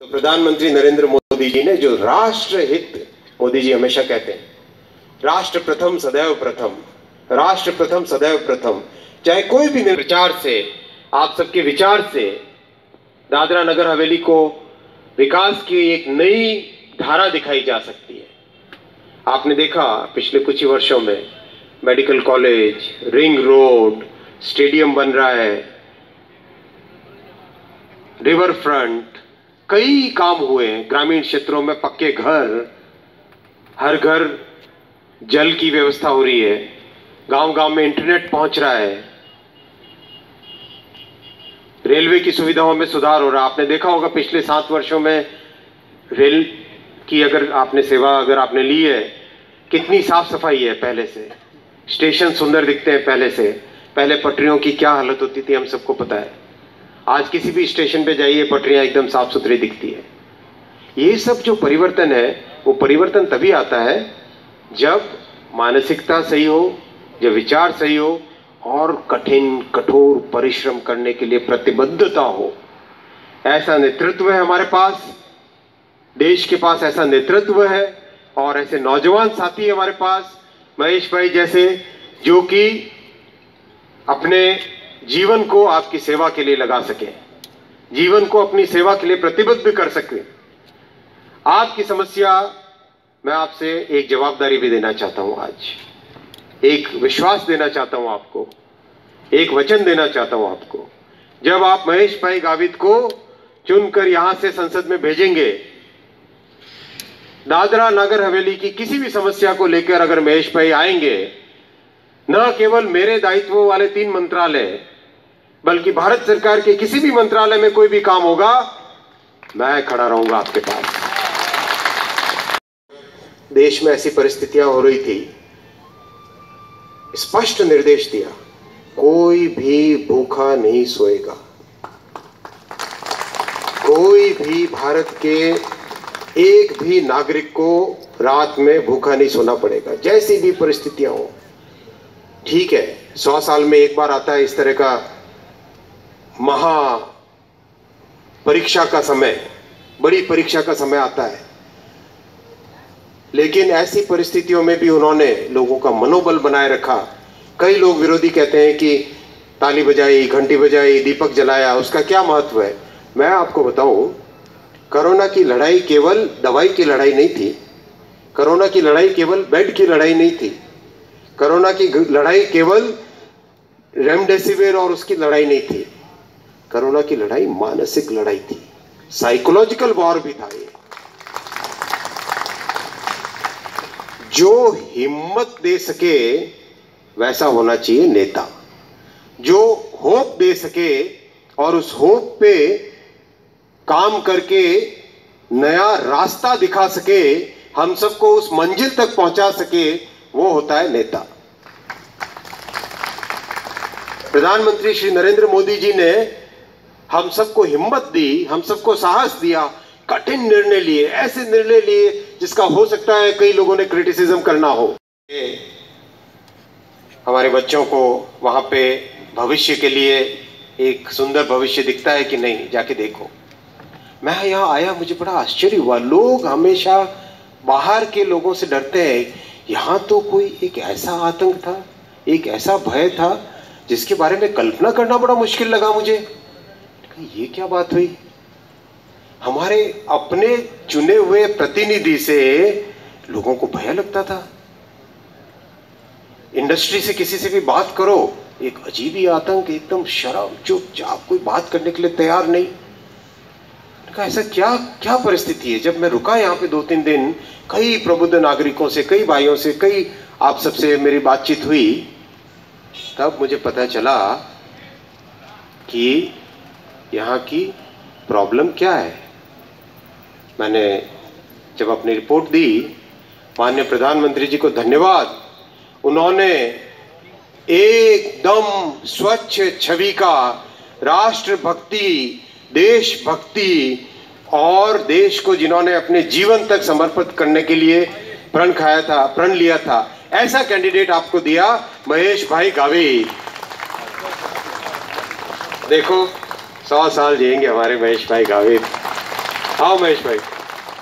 तो प्रधानमंत्री नरेंद्र मोदी जी ने जो राष्ट्र हित, मोदी जी हमेशा कहते हैं राष्ट्र प्रथम सदैव प्रथम, राष्ट्र प्रथम सदैव प्रथम। चाहे कोई भी विचार से, आप सबके विचार से दादरा नगर हवेली को विकास की एक नई धारा दिखाई जा सकती है। आपने देखा पिछले कुछ ही वर्षों में medical college, ring road, stadium बन रहा है, रिवर फ्रंट, कई काम हुए हैं। ग्रामीण क्षेत्रों में पक्के घर, हर घर जल की व्यवस्था हो रही है, गांव-गांव में इंटरनेट पहुंच रहा है, रेलवे की सुविधाओं में सुधार हो रहा है। आपने देखा होगा पिछले 7 वर्षों में रेल की अगर आपने ली है, कितनी साफ सफाई है पहले से। स्टेशन सुंदर दिखते हैं पहले से। पहले पटरियों की क्या हालत होती थी हम सबको पता है। आज किसी भी स्टेशन पे जाइए, पटरियां एकदम साफ सुथरी दिखती है। ये सब जो परिवर्तन है, वो परिवर्तन तभी आता है जब मानसिकता सही हो, जब विचार सही हो और कठिन कठोर परिश्रम करने के लिए प्रतिबद्धता हो। ऐसा नेतृत्व है हमारे पास, देश के पास ऐसा नेतृत्व है और ऐसे नौजवान साथी हमारे पास, महेश भाई जैसे, जो कि अपने जीवन को आपकी सेवा के लिए लगा सके, जीवन को अपनी सेवा के लिए प्रतिबद्ध कर सके। आपकी समस्या, मैं आपसे एक जवाबदारी भी देना चाहता हूं, आज एक विश्वास देना चाहता हूं आपको, एक वचन देना चाहता हूं आपको। जब आप महेश भाई गावित को चुनकर यहां से संसद में भेजेंगे, दादरा नगर हवेली की किसी भी समस्या को लेकर अगर महेश भाई आएंगे, न केवल मेरे दायित्व वाले 3 मंत्रालय, बल्कि भारत सरकार के किसी भी मंत्रालय में कोई भी काम होगा, मैं खड़ा रहूंगा आपके पास। देश में ऐसी परिस्थितियां हो रही थी, स्पष्ट निर्देश दिया, कोई भी भूखा नहीं सोएगा, कोई भी भारत के एक भी नागरिक को रात में भूखा नहीं सोना पड़ेगा, जैसी भी परिस्थितियां हो। ठीक है, 100 साल में एक बार आता है इस तरह का महा परीक्षा का समय, बड़ी परीक्षा का समय आता है, लेकिन ऐसी परिस्थितियों में भी उन्होंने लोगों का मनोबल बनाए रखा। कई लोग विरोधी कहते हैं कि ताली बजाई, घंटी बजाई, दीपक जलाया, उसका क्या महत्व है। मैं आपको बताऊं, कोरोना की लड़ाई केवल दवाई की लड़ाई नहीं थी, कोरोना की लड़ाई केवल बेड की लड़ाई नहीं थी, कोरोना की लड़ाई केवल रेमडेसिविर और उसकी लड़ाई नहीं थी। कोरोना की लड़ाई मानसिक लड़ाई थी, साइकोलॉजिकल वॉर भी था। ये जो हिम्मत दे सके वैसा होना चाहिए नेता, जो होप दे सके और उस होप पे काम करके नया रास्ता दिखा सके, हम सबको उस मंजिल तक पहुंचा सके, वो होता है नेता। प्रधानमंत्री श्री नरेंद्र मोदी जी ने हम सबको हिम्मत दी, हम सबको साहस दिया, कठिन निर्णय लिए, ऐसे निर्णय लिए जिसका हो सकता है कई लोगों ने क्रिटिसिज्म करना हो। हमारे बच्चों को वहां पे भविष्य के लिए एक सुंदर भविष्य दिखता है कि नहीं, जाके देखो। मैं यहाँ आया, मुझे बड़ा आश्चर्य हुआ। लोग हमेशा बाहर के लोगों से डरते हैं, यहाँ तो कोई एक ऐसा आतंक था, एक ऐसा भय था जिसके बारे में कल्पना करना बड़ा मुश्किल लगा मुझे। ये क्या बात हुई? हमारे अपने चुने हुए प्रतिनिधि से लोगों को भय लगता था। इंडस्ट्री से किसी से भी बात करो, एक अजीब ही आतंक, एकदम शर्म, चुपचाप, कोई बात करने के लिए तैयार नहीं। ऐसा क्या क्या परिस्थिति है? जब मैं रुका यहाँ पे 2-3 दिन, कई प्रबुद्ध नागरिकों से, कई भाइयों से, कई आप सबसे मेरी बातचीत हुई, तब मुझे पता चला कि यहाँ की प्रॉब्लम क्या है। मैंने जब अपनी रिपोर्ट दी, माननीय प्रधानमंत्री जी को धन्यवाद, उन्होंने एकदम स्वच्छ छवि का राष्ट्रभक्ति, देशभक्ति और देश को जिन्होंने अपने जीवन तक समर्पित करने के लिए प्रण लिया था, ऐसा कैंडिडेट आपको दिया, महेश भाई गावित। देखो 100 साल जिएंगे हमारे महेश भाई गावित। आओ महेश भाई,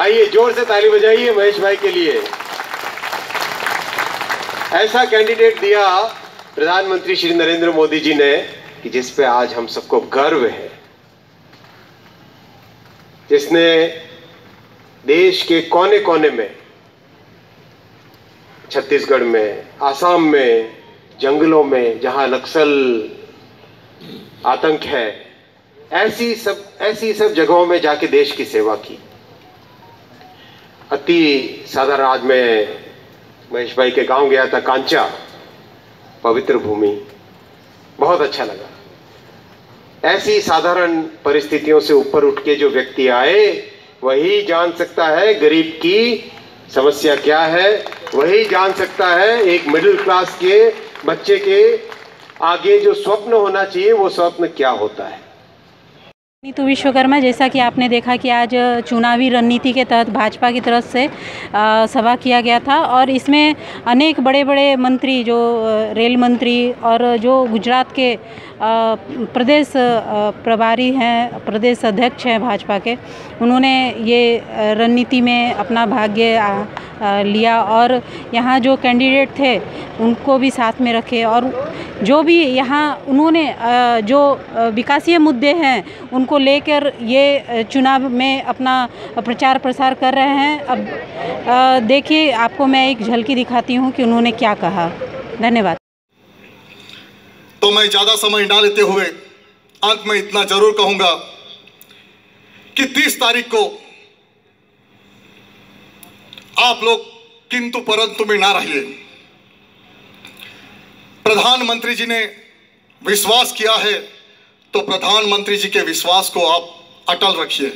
आइए जोर से ताली बजाइए महेश भाई के लिए। ऐसा कैंडिडेट दिया प्रधानमंत्री श्री नरेंद्र मोदी जी ने कि जिस पे आज हम सबको गर्व है, जिसने देश के कोने कोने में, छत्तीसगढ़ में, आसाम में, जंगलों में जहां नक्सल आतंक है, ऐसी सब जगहों में जाके देश की सेवा की। अति साधारण, आज मैं महेश भाई के गांव गया था, कांचा, पवित्र भूमि, बहुत अच्छा लगा। ऐसी साधारण परिस्थितियों से ऊपर उठ के जो व्यक्ति आए, वही जान सकता है गरीब की समस्या क्या है, वही जान सकता है एक मिडिल क्लास के बच्चे के आगे जो स्वप्न होना चाहिए वो स्वप्न क्या होता है। नीतू विश्वकर्मा, जैसा कि आपने देखा कि आज चुनावी रणनीति के तहत भाजपा की तरफ से सभा किया गया था और इसमें अनेक बड़े बड़े मंत्री, जो रेल मंत्री और जो गुजरात के प्रदेश प्रभारी हैं, प्रदेश अध्यक्ष हैं भाजपा के, उन्होंने ये रणनीति में अपना भाग्य लिया और यहाँ जो कैंडिडेट थे उनको भी साथ में रखे और जो भी यहाँ उन्होंने जो विकासीय मुद्दे हैं उनको लेकर ये चुनाव में अपना प्रचार प्रसार कर रहे हैं। अब देखिए, आपको मैं एक झलकी दिखाती हूँ कि उन्होंने क्या कहा। धन्यवाद। तो मैं ज़्यादा समय ना लेते हुए अंत में इतना जरूर कहूँगा कि 30 तारीख को आप लोग किंतु परंतु में ना रहिए। प्रधानमंत्री जी ने विश्वास किया है तो प्रधानमंत्री जी के विश्वास को आप अटल रखिए।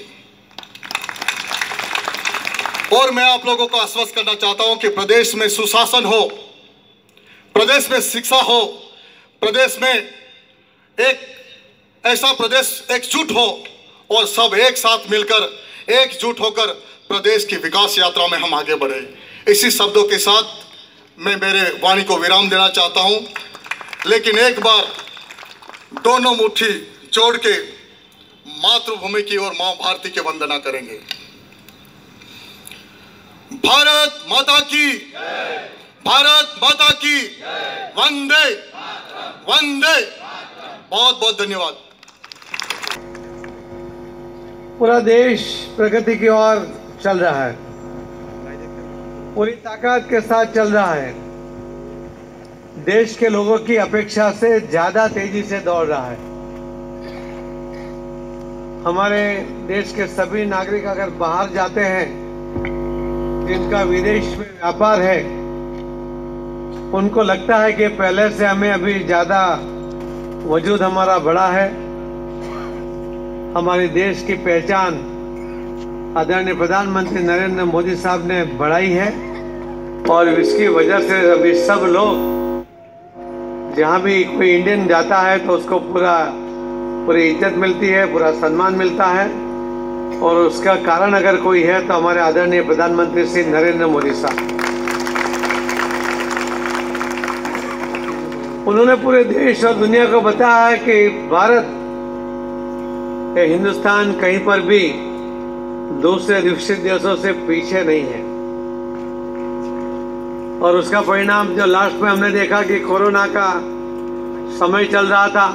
और मैं आप लोगों को आश्वस्त करना चाहता हूं कि प्रदेश में सुशासन हो, प्रदेश में शिक्षा हो, प्रदेश में एक ऐसा प्रदेश एकजुट हो और सब एक साथ मिलकर एकजुट होकर प्रदेश की विकास यात्रा में हम आगे बढ़े। इसी शब्दों के साथ मैं मेरे वाणी को विराम देना चाहता हूं, लेकिन एक बार दोनों मुट्ठी जोड़ के मातृभूमि की और मां भारती की वंदना करेंगे। भारत माता की, भारत माता की, वंदे वंदे। बहुत बहुत धन्यवाद। पूरा देश प्रगति की ओर चल रहा है, पूरी ताकत के साथ चल रहा है, देश के लोगों की अपेक्षा से ज्यादा तेजी से दौड़ रहा है। हमारे देश के सभी नागरिक अगर बाहर जाते हैं, जिनका विदेश में व्यापार है, उनको लगता है कि पहले से हमें अभी ज्यादा वजूद हमारा बढ़ा है। हमारे देश की पहचान आदरणीय प्रधानमंत्री नरेंद्र मोदी साहब ने बढ़ाई है और इसकी वजह से अभी सब लोग, जहाँ भी कोई इंडियन जाता है तो उसको पूरी इज्जत मिलती है, पूरा सम्मान मिलता है। और उसका कारण अगर कोई है तो हमारे आदरणीय प्रधानमंत्री श्री नरेंद्र मोदी साहब। उन्होंने पूरे देश और दुनिया को बताया है कि भारत, हिंदुस्तान कहीं पर भी दूसरे विकसित देशों से पीछे नहीं है। और उसका परिणाम जो लास्ट में हमने देखा कि कोरोना का समय चल रहा था,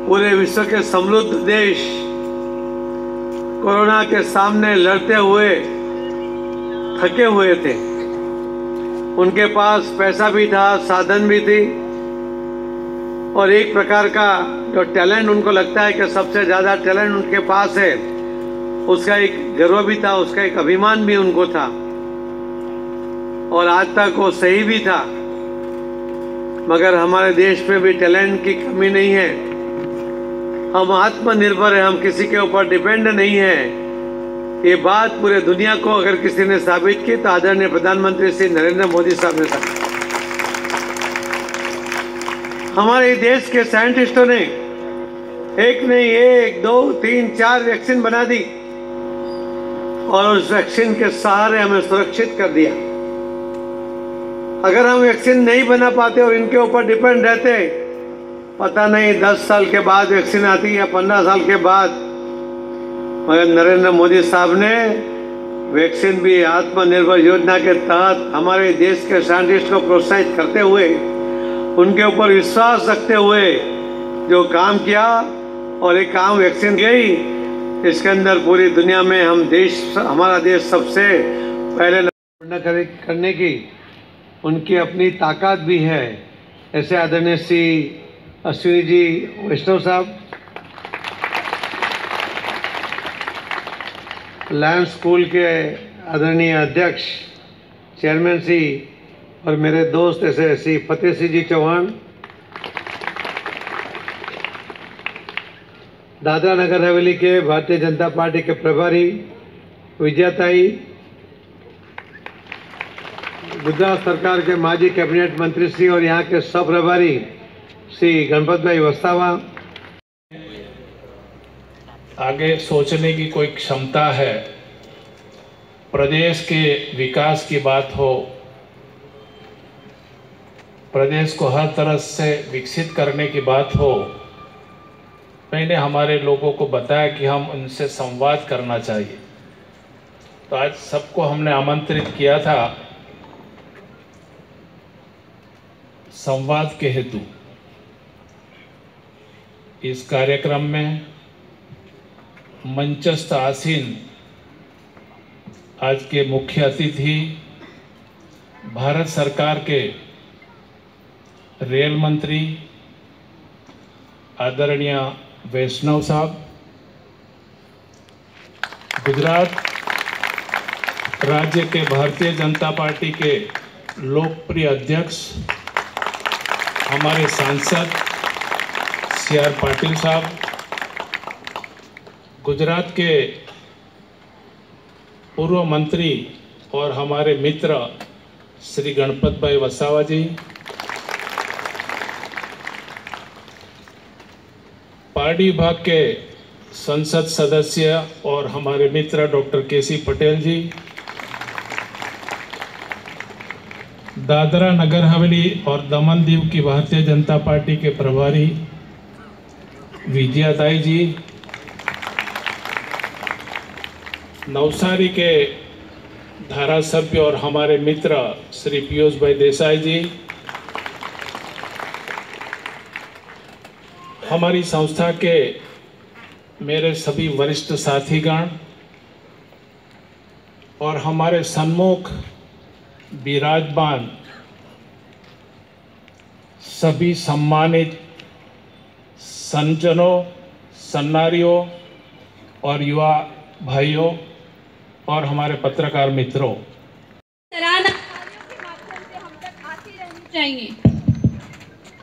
पूरे विश्व के समृद्ध देश कोरोना के सामने लड़ते हुए थके हुए थे। उनके पास पैसा भी था, साधन भी थी और एक प्रकार का जो टैलेंट उनको लगता है कि सबसे ज़्यादा टैलेंट उनके पास है, उसका एक गर्व भी था, उसका एक अभिमान भी उनको था और आज तक वो सही भी था। मगर हमारे देश में भी टैलेंट की कमी नहीं है। हम आत्मनिर्भर हैं, हम किसी के ऊपर डिपेंड नहीं है। ये बात पूरे दुनिया को अगर किसी ने साबित की तो आदरणीय प्रधानमंत्री श्री नरेंद्र मोदी साहब ने साबित। हमारे देश के साइंटिस्टों ने एक नहीं, 1, 2, 3, 4 वैक्सीन बना दी और उस वैक्सीन के सहारे हमें सुरक्षित कर दिया। अगर हम वैक्सीन नहीं बना पाते और इनके ऊपर डिपेंड रहते, पता नहीं 10 साल के बाद वैक्सीन आती या 15 साल के बाद, मगर नरेंद्र मोदी साहब ने वैक्सीन भी आत्मनिर्भर योजना के तहत हमारे देश के साइंटिस्ट को प्रोत्साहित करते हुए, उनके ऊपर विश्वास रखते हुए जो काम किया और एक काम वैक्सीन गई, इसके अंदर पूरी दुनिया में हमारा देश सबसे पहले करने की उनकी अपनी ताकत भी है। ऐसे आदरणीय श्री अश्विनी जी वैष्णव साहब, लायंस स्कूल के आदरणीय अध्यक्ष चेयरमैन श्री और मेरे दोस्त ऐसे श्री फतेह सिंह जी चौहान, दादरा नगर हवेली के भारतीय जनता पार्टी के प्रभारी विजयाताई, गुजरात सरकार के माजी कैबिनेट मंत्री श्री और यहाँ के सब प्रभारी श्री गणपत भाई वस्तावा। आगे सोचने की कोई क्षमता है, प्रदेश के विकास की बात हो, प्रदेश को हर तरह से विकसित करने की बात हो, मैंने हमारे लोगों को बताया कि हम उनसे संवाद करना चाहिए। तो आज सबको हमने आमंत्रित किया था संवाद के हेतु। इस कार्यक्रम में मंचस्थ आसीन आज के मुख्य अतिथि भारत सरकार के रेल मंत्री आदरणीय वैष्णव साहब, गुजरात राज्य के भारतीय जनता पार्टी के लोकप्रिय अध्यक्ष हमारे सांसद CR पाटिल साहब, गुजरात के पूर्व मंत्री और हमारे मित्र श्री गणपत भाई वसावा जी, पार्टी विभाग के संसद सदस्य और हमारे मित्र डॉक्टर KC पटेल जी, दादरा नगर हवेली और दमन दीव की भारतीय जनता पार्टी के प्रभारी विजयाताई जी, नवसारी के धारासभ्य और हमारे मित्र श्री पीयूष भाई देसाई जी, हमारी संस्था के मेरे सभी वरिष्ठ साथीगण और हमारे सन्मुख विराजमान सभी सम्मानित संजनों, सन्नारियों और युवा भाइयों और हमारे पत्रकार मित्रों, सराहना तालियों के माध्यम से हम तक आती रहनी चाहिए।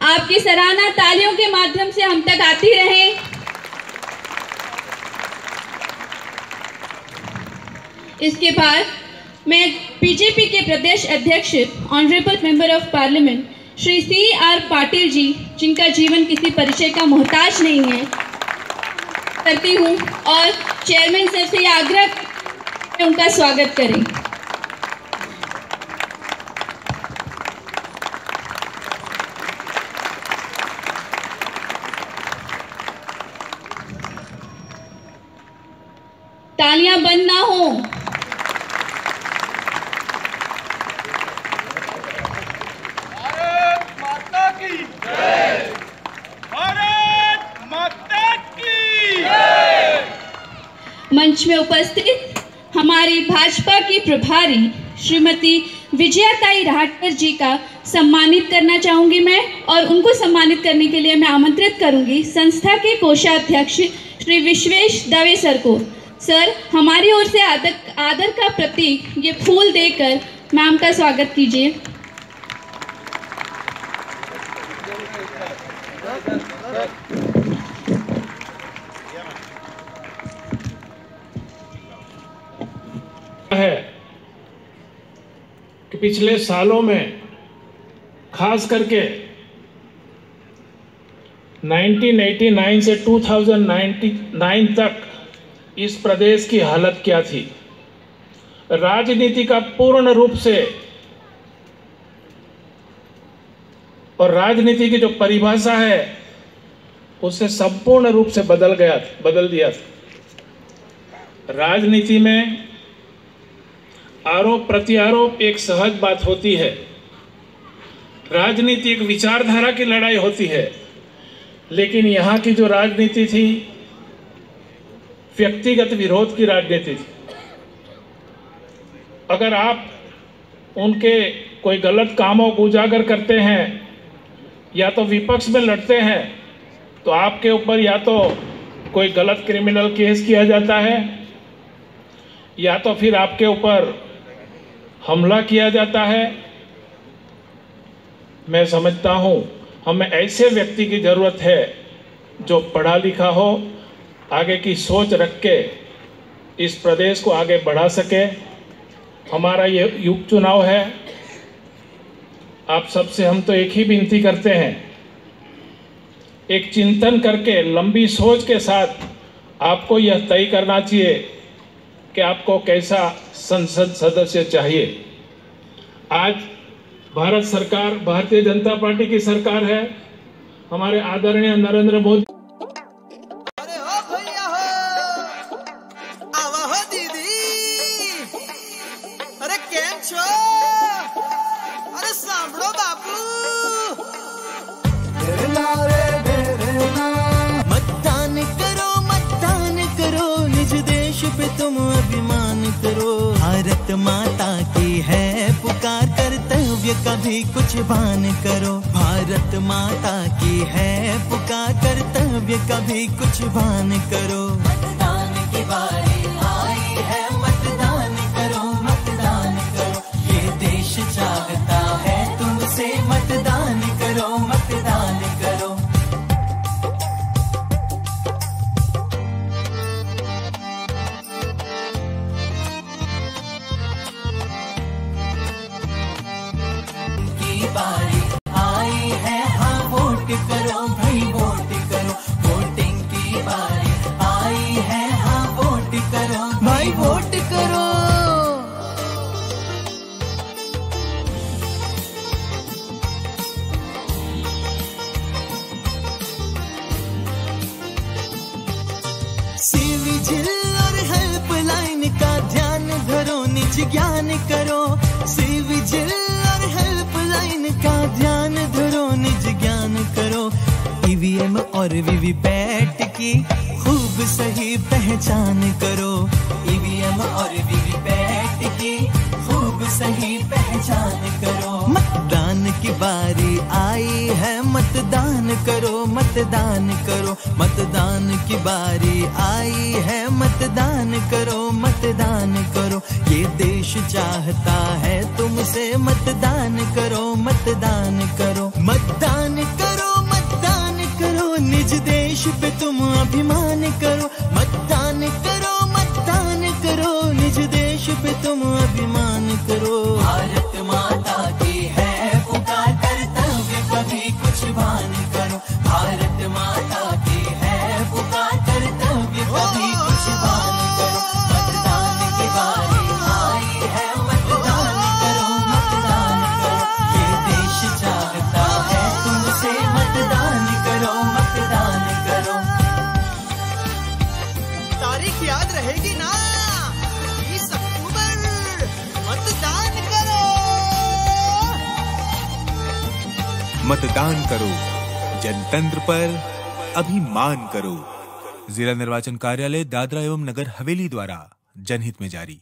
आपकी सराहना तालियों के माध्यम से हम तक आती रहे। इसके बाद मैं बीजेपी के प्रदेश अध्यक्ष honourable member of parliament Shri CR Patil ji, जिनका जीवन किसी परिचय का मोहताज नहीं है, करती हूँ और चेयरमैन सर से यह आग्रह करती हूं उनका स्वागत करें। तालियां बंद ना हो। मंच में उपस्थित हमारी भाजपा की प्रभारी श्रीमती विजयाताई राहटकर जी का सम्मानित करना चाहूंगी मैं, और उनको सम्मानित करने के लिए मैं आमंत्रित करूंगी संस्था के कोषाध्यक्ष श्री विश्वेश दवे सर को। सर, हमारी ओर से आदर का प्रतीक ये फूल देकर मैम का स्वागत कीजिए। है कि पिछले सालों में खास करके 1989 से 2009 तक इस प्रदेश की हालत क्या थी। राजनीति का पूर्ण रूप से और राजनीति की जो परिभाषा है उसे संपूर्ण रूप से बदल दिया था। राजनीति में आरोप प्रत्यारोप एक सहज बात होती है। राजनीति एक विचारधारा की लड़ाई होती है, लेकिन यहाँ की जो राजनीति थी व्यक्तिगत विरोध की राजनीति थी। अगर आप उनके कोई गलत कामों को उजागर करते हैं या तो विपक्ष में लड़ते हैं तो आपके ऊपर या तो कोई गलत क्रिमिनल केस किया जाता है या तो फिर आपके ऊपर हमला किया जाता है। मैं समझता हूँ हमें ऐसे व्यक्ति की ज़रूरत है जो पढ़ा लिखा हो, आगे की सोच रख के इस प्रदेश को आगे बढ़ा सके। हमारा ये युग चुनाव है। आप सबसे हम तो एक ही विनती करते हैं, एक चिंतन करके लंबी सोच के साथ आपको यह तय करना चाहिए कि आपको कैसा संसद सदस्य चाहिए। आज भारत सरकार भारतीय जनता पार्टी की सरकार है। हमारे आदरणीय नरेंद्र मोदी अरे हो भैया हो, आवा हो दीदी, अरे केम छो, अरे सांभळो बापू, मतदान करो, निज देश पे तुम अभिमान करो। भारत माता की है पुकार, कर्तव्य कभी कुछ भान करो। भारत माता की है पुकार, कर्तव्य कभी कुछ भान करो। मतदान की बारी आई है, मतदान करो, मतदान करो। ये देश चाहता है तुमसे, मतदान करो, मतदान करो। बारी आई है, हाँ वोट करो भाई, वोट करो। वोटिंग की बारी आई है, हाँ वोट करो भाई, वोट करो। सिविजिल और हेल्पलाइन का ध्यान धरो, निज ज्ञान करो। सिविजिल और हेल्पलाइन का ध्यान धरो, निज ज्ञान करो। ईवीएम और वीवीपैट की खूब सही पहचान करो। ईवीएम और वीवीपैट की खूब सही पहचान करो। मतदान की बारी आई है, मतदान करो, मतदान करो। मतदान की बारी आई है, मतदान करो, मतदान करो। ये देश चाहता है तुमसे, मतदान करो, मतदान करो। मतदान करो, मतदान करो, निज देश पे तुम अभिमान करो। मतदान करो, मतदान करो, निज देश पे तुम अभिमान करो। भारत माता की है पुकार, कर्तव्य कभी कुछ भान करो। भारत माता की है पुकार, कर्तव्य कभी कुछ भान करो। मतदान की बारी आई है, मतदान करो, मतदान करो। ये देश चाहता है तुमसे, मतदान करो, मतदान करो। तारीख याद रहेगी ना, 20 अक्टूबर, मतदान करो। मतदान करो, जनतंत्र पर अभिमान करो। जिला निर्वाचन कार्यालय दादरा एवं नगर हवेली द्वारा जनहित में जारी।